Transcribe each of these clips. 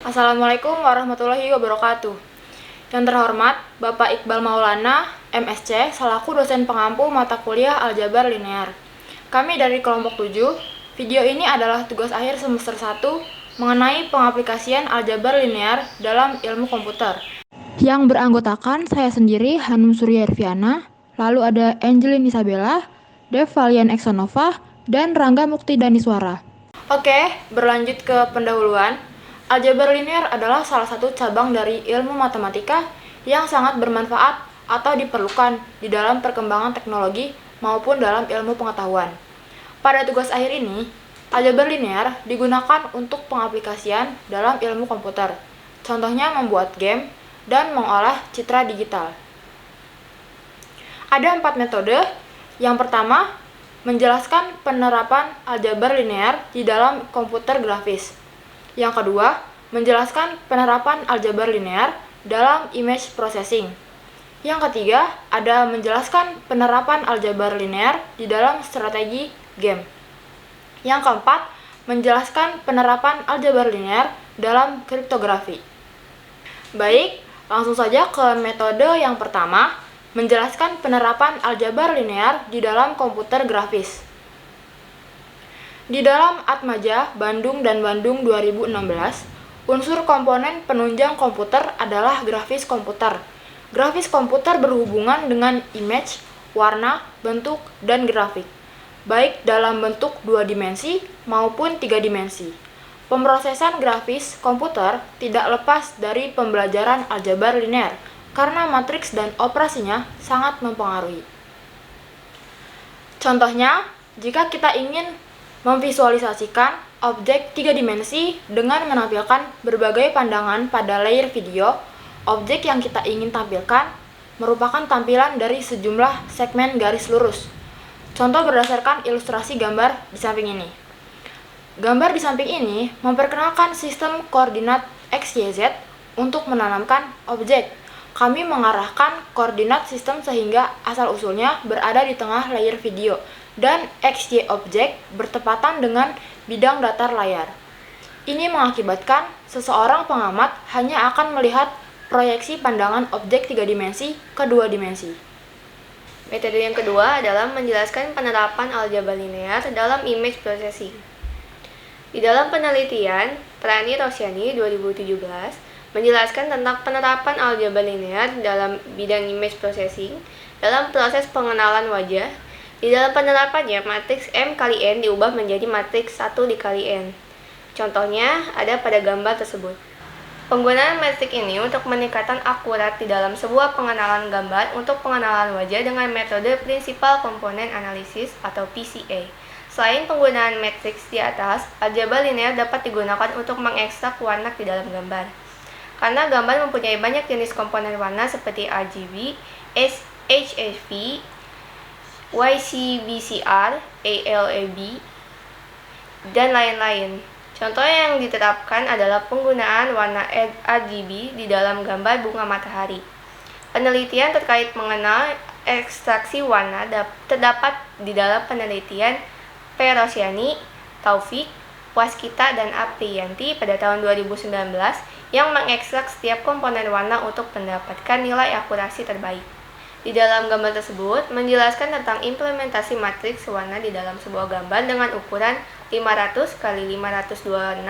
Assalamualaikum warahmatullahi wabarakatuh. Yang terhormat Bapak Iqbal Maulana, MSc, selaku dosen pengampu mata kuliah Aljabar Linear. Kami dari kelompok 7. Video ini adalah tugas akhir semester 1 mengenai pengaplikasian aljabar linear dalam ilmu komputer. Yang beranggotakan saya sendiri, Hanum Surya Irviana, lalu ada Angelin Isabella, Dev Valian Exonova, dan Rangga Mukti Daniswara. Oke, berlanjut ke pendahuluan. Aljabar linear adalah salah satu cabang dari ilmu matematika yang sangat bermanfaat atau diperlukan di dalam perkembangan teknologi maupun dalam ilmu pengetahuan. Pada tugas akhir ini, aljabar linear digunakan untuk pengaplikasian dalam ilmu komputer. Contohnya membuat game dan mengolah citra digital. Ada 4 metode. Yang pertama, menjelaskan penerapan aljabar linear di dalam komputer grafis. Yang kedua, menjelaskan penerapan aljabar linear dalam image processing. Yang ketiga, ada menjelaskan penerapan aljabar linear di dalam strategi game. Yang keempat, menjelaskan penerapan aljabar linear dalam kriptografi. Baik, langsung saja ke metode yang pertama, menjelaskan penerapan aljabar linear di dalam komputer grafis. Di dalam Atmaja Bandung dan Bandung 2016, unsur komponen penunjang komputer adalah grafis komputer. Grafis komputer berhubungan dengan image, warna, bentuk, dan grafik, baik dalam bentuk 2 dimensi maupun 3 dimensi. Pemrosesan grafis komputer tidak lepas dari pembelajaran aljabar linear, karena matriks dan operasinya sangat mempengaruhi. Contohnya, jika kita ingin memvisualisasikan objek 3 dimensi dengan menampilkan berbagai pandangan pada layer video, objek yang kita ingin tampilkan merupakan tampilan dari sejumlah segmen garis lurus. Contoh berdasarkan ilustrasi gambar di samping ini. Gambar di samping ini memperkenalkan sistem koordinat X, Y, Z untuk menanamkan objek. Kami mengarahkan koordinat sistem sehingga asal-usulnya berada di tengah layer video dan XY objek bertepatan dengan bidang datar layar. Ini mengakibatkan seseorang pengamat hanya akan melihat proyeksi pandangan objek 3 dimensi ke 2 dimensi. Metode yang kedua adalah menjelaskan penerapan aljabar linear dalam image processing. Di dalam penelitian, Prani Rosyani 2017 menjelaskan tentang penerapan aljabar linear dalam bidang image processing dalam proses pengenalan wajah. Di dalam penerapannya, matriks M kali N diubah menjadi matriks 1 dikali N. Contohnya ada pada gambar tersebut. Penggunaan metrik ini untuk meningkatkan akurat di dalam sebuah pengenalan gambar untuk pengenalan wajah dengan metode Principal Component Analysis atau PCA. Selain penggunaan matriks di atas, aljabar linear dapat digunakan untuk mengekstrak warna di dalam gambar. Karena gambar mempunyai banyak jenis komponen warna seperti RGB, HSV, YCBCR, ALAB, dan lain-lain. Contoh yang diterapkan adalah penggunaan warna RGB di dalam gambar bunga matahari. Penelitian terkait mengenal ekstraksi warna terdapat di dalam penelitian P. Rosyani, Taufik, Waskita, dan Apriyanti pada tahun 2019 yang mengekstrak setiap komponen warna untuk mendapatkan nilai akurasi terbaik. Di dalam gambar tersebut, menjelaskan tentang implementasi matriks warna di dalam sebuah gambar dengan ukuran 500 x 526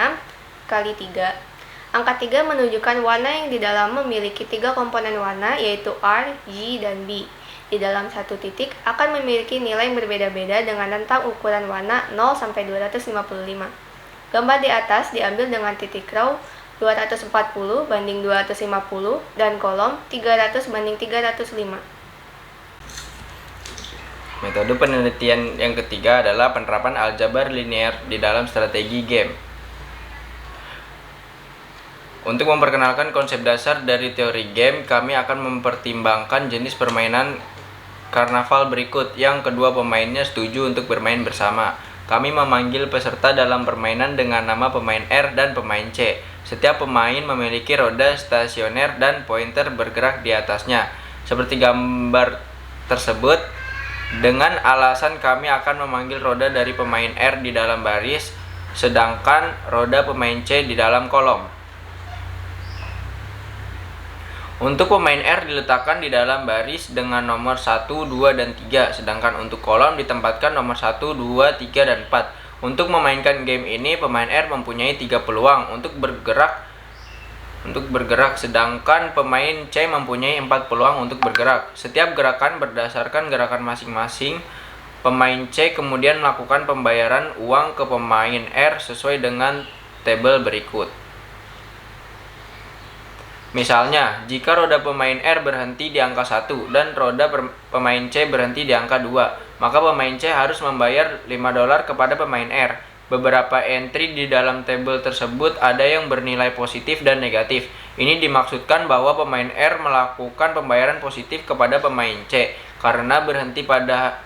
x 3. Angka 3 menunjukkan warna yang di dalam memiliki 3 komponen warna, yaitu R, G, dan B. Di dalam satu titik akan memiliki nilai yang berbeda-beda dengan rentang ukuran warna 0 sampai 255. Gambar di atas diambil dengan titik row 240 banding 250 dan kolom 300 banding 305. Metode penelitian yang ketiga adalah penerapan aljabar linear di dalam strategi game. Untuk memperkenalkan konsep dasar dari teori game, kami akan mempertimbangkan jenis permainan karnaval berikut yang kedua pemainnya setuju untuk bermain bersama. Kami memanggil peserta dalam permainan dengan nama pemain R dan pemain C. Setiap pemain memiliki roda stasioner dan pointer bergerak di atasnya. Seperti gambar tersebut, Dengan alasan kami akan memanggil roda dari pemain R di dalam baris, sedangkan roda pemain C di dalam kolom. Untuk pemain R diletakkan di dalam baris dengan nomor 1, 2, dan 3, sedangkan untuk kolom ditempatkan nomor 1, 2, 3, dan 4. Untuk memainkan game ini, pemain R mempunyai 3 peluang untuk bergerak, sedangkan pemain C mempunyai 4 peluang untuk bergerak. Setiap gerakan berdasarkan gerakan masing-masing. Pemain C kemudian melakukan pembayaran uang ke pemain R sesuai dengan tabel berikut. Misalnya, jika roda pemain R berhenti di angka 1 dan roda pemain C berhenti di angka 2, maka pemain C harus membayar $5 kepada pemain R. Beberapa entry di dalam tabel tersebut ada yang bernilai positif dan negatif. Ini dimaksudkan bahwa pemain R melakukan pembayaran positif kepada pemain C karena berhenti pada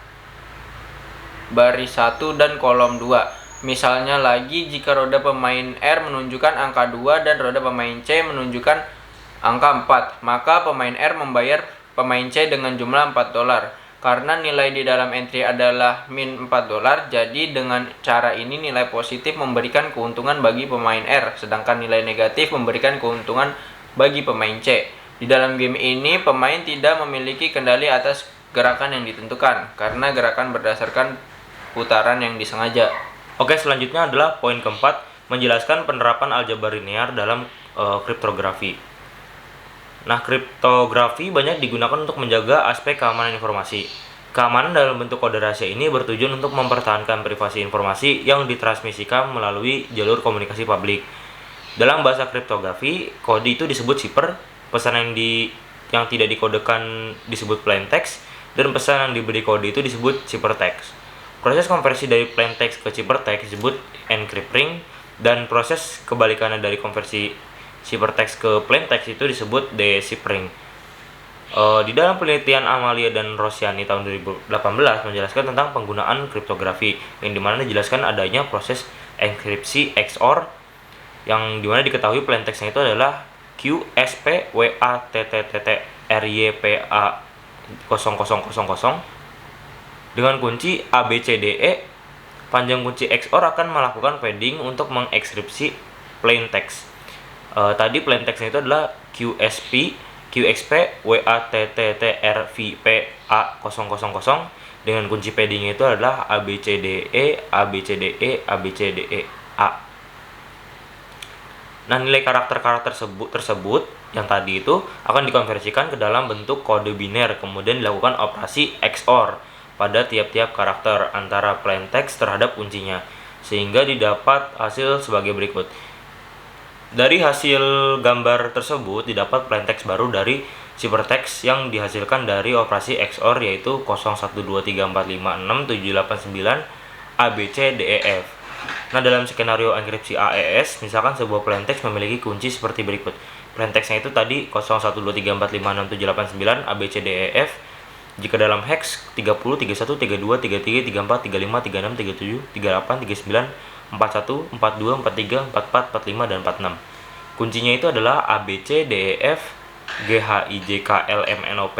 baris 1 dan kolom 2. Misalnya lagi, jika roda pemain R menunjukkan angka 2 dan roda pemain C menunjukkan angka 4, maka pemain R membayar pemain C dengan jumlah $4. Karena nilai di dalam entry adalah min $4, jadi dengan cara ini nilai positif memberikan keuntungan bagi pemain R, sedangkan nilai negatif memberikan keuntungan bagi pemain C. Di dalam game ini, pemain tidak memiliki kendali atas gerakan yang ditentukan, karena gerakan berdasarkan putaran yang disengaja. Oke, selanjutnya adalah poin keempat, menjelaskan penerapan aljabar linear dalam kriptografi. Nah, kriptografi banyak digunakan untuk menjaga aspek keamanan informasi. Keamanan dalam bentuk kode rahasia ini bertujuan untuk mempertahankan privasi informasi yang ditransmisikan melalui jalur komunikasi publik. Dalam bahasa kriptografi, kode itu disebut cipher, pesan yang tidak dikodekan disebut plain text, dan pesan yang diberi kode itu disebut ciphertext. Proses konversi dari plain text ke ciphertext disebut encrypting, dan proses kebalikannya dari konversi ciphertext ke plain text itu disebut deciphering. Di dalam penelitian Amalia dan Rosiani tahun 2018 menjelaskan tentang penggunaan kriptografi, yang dimana dijelaskan adanya proses enkripsi XOR, yang dimana diketahui plain textnya itu adalah QSPWATTTRYPA 0000 dengan kunci ABCDE. Panjang kunci XOR akan melakukan padding untuk mengekskripsi plain text. Tadi plain text itu adalah QXP WATTTRVPA 000 dengan kunci padding itu adalah ABCDE ABCDE ABCDE A. Nah, nilai karakter-karakter tersebut yang tadi itu akan dikonversikan ke dalam bentuk kode biner, kemudian dilakukan operasi XOR pada tiap-tiap karakter antara plain text terhadap kuncinya, sehingga didapat hasil sebagai berikut. Dari hasil gambar tersebut didapat plain text baru dari ciphertext yang dihasilkan dari operasi XOR, yaitu 0123456789 ABCDEF. Nah, dalam skenario enkripsi AES, misalkan sebuah plain text memiliki kunci seperti berikut. Plain textnya itu tadi 0123456789 ABCDEF. Jika dalam hex 30, 31, 32, 33, 34, 35, 36, 37, 38, 39, 41, 42, 43, 44, 45, dan 46. Kuncinya itu adalah ABC, DEF, GHIJKLMNOP.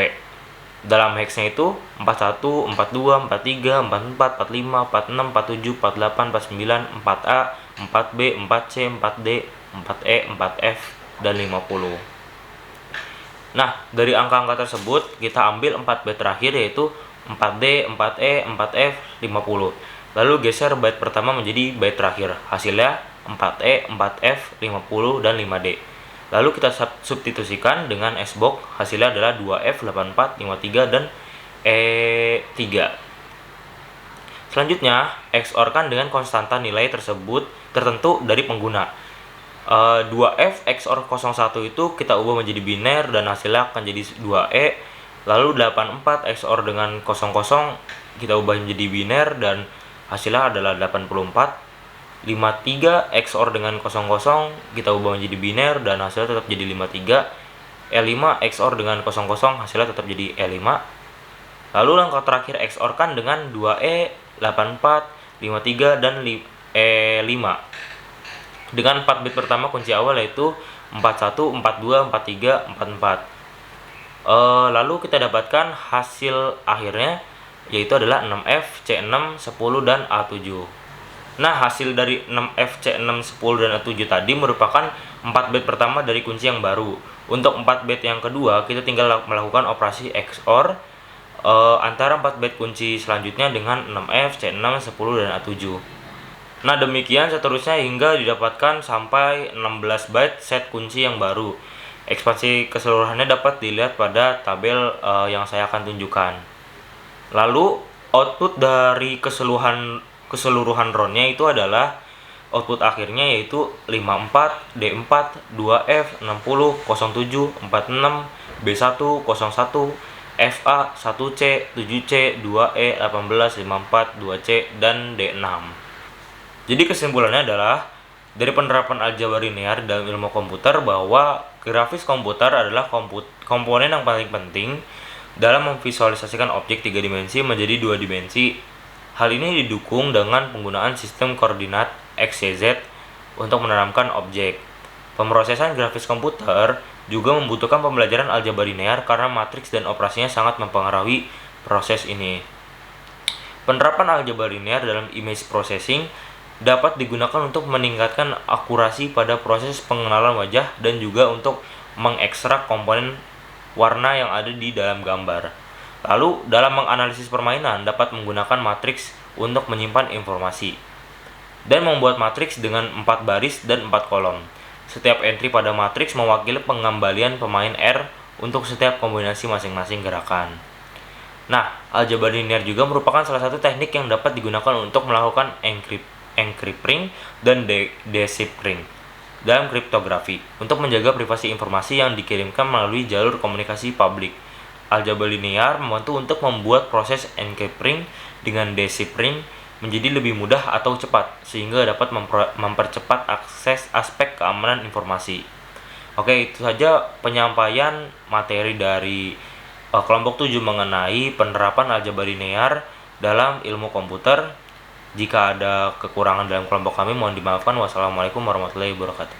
Dalam hexnya itu 41, 42, 43, 44, 45, 46, 47, 48, 49, 4A, 4B, 4C, 4D, 4E, 4F, dan 50. Nah, dari angka-angka tersebut kita ambil 4 byte terakhir, yaitu 4D, 4E, 4F, 50. Lalu geser byte pertama menjadi byte terakhir. Hasilnya 4E, 4F, 50, dan 5D. Lalu kita substitusikan dengan SBOX. Hasilnya adalah 2F, 84, 53, dan E3. Selanjutnya, XOR-kan dengan konstanta nilai tersebut tertentu dari pengguna. 2F XOR 01 itu kita ubah menjadi biner dan hasilnya akan jadi 2E. Lalu 84 XOR dengan 00 kita ubah menjadi biner dan hasilnya adalah 84. 53 XOR dengan 00 kita ubah menjadi biner dan hasilnya tetap jadi 53. E5 XOR dengan 00 hasilnya tetap jadi E5. Lalu langkah terakhir XOR kan dengan 2E, 84, 53, dan E5. Dengan 4 bit pertama kunci awal yaitu 41, 42, 43, 44. Lalu kita dapatkan hasil akhirnya yaitu adalah 6F, C6, 10, dan A7. Nah, hasil dari 6F, C6, 10, dan A7 tadi merupakan 4 bit pertama dari kunci yang baru. Untuk 4 bit yang kedua, kita tinggal melakukan operasi XOR antara 4 bit kunci selanjutnya dengan 6F, C6, 10, dan A7. Nah, demikian seterusnya hingga didapatkan sampai 16 byte set kunci yang baru. Ekspansi keseluruhannya dapat dilihat pada tabel yang saya akan tunjukkan. Lalu, output dari keseluruhan RON-nya itu adalah output akhirnya yaitu 54, D4, 2F, 60, 07, 46, B1, 01, FA, 1C, 7C, 2E, 18, 54, 2C, dan D6. Jadi kesimpulannya adalah dari penerapan aljabar linear dalam ilmu komputer bahwa grafis komputer adalah komponen yang paling penting dalam memvisualisasikan objek 3 dimensi menjadi 2 dimensi. Hal ini didukung dengan penggunaan sistem koordinat X, Y, Z untuk menanamkan objek. Pemrosesan grafis komputer juga membutuhkan pembelajaran aljabar linear karena matriks dan operasinya sangat mempengaruhi proses ini. Penerapan aljabar linear dalam image processing dapat digunakan untuk meningkatkan akurasi pada proses pengenalan wajah dan juga untuk mengekstrak komponen warna yang ada di dalam gambar. Lalu, dalam menganalisis permainan dapat menggunakan matriks untuk menyimpan informasi dan membuat matriks dengan 4 baris dan 4 kolom. Setiap entry pada matriks mewakili pengembalian pemain R untuk setiap kombinasi masing-masing gerakan. Nah, aljabar linear juga merupakan salah satu teknik yang dapat digunakan untuk melakukan encrypting dan decrypting dalam kriptografi untuk menjaga privasi informasi yang dikirimkan melalui jalur komunikasi publik. Aljabar linear membantu untuk membuat proses encrypting dengan decrypting menjadi lebih mudah atau cepat sehingga dapat mempercepat akses aspek keamanan informasi. Oke, itu saja penyampaian materi dari kelompok 7 mengenai penerapan aljabar linear dalam ilmu komputer. Jika ada kekurangan dalam kelompok kami mohon dimaafkan. Wassalamualaikum warahmatullahi wabarakatuh.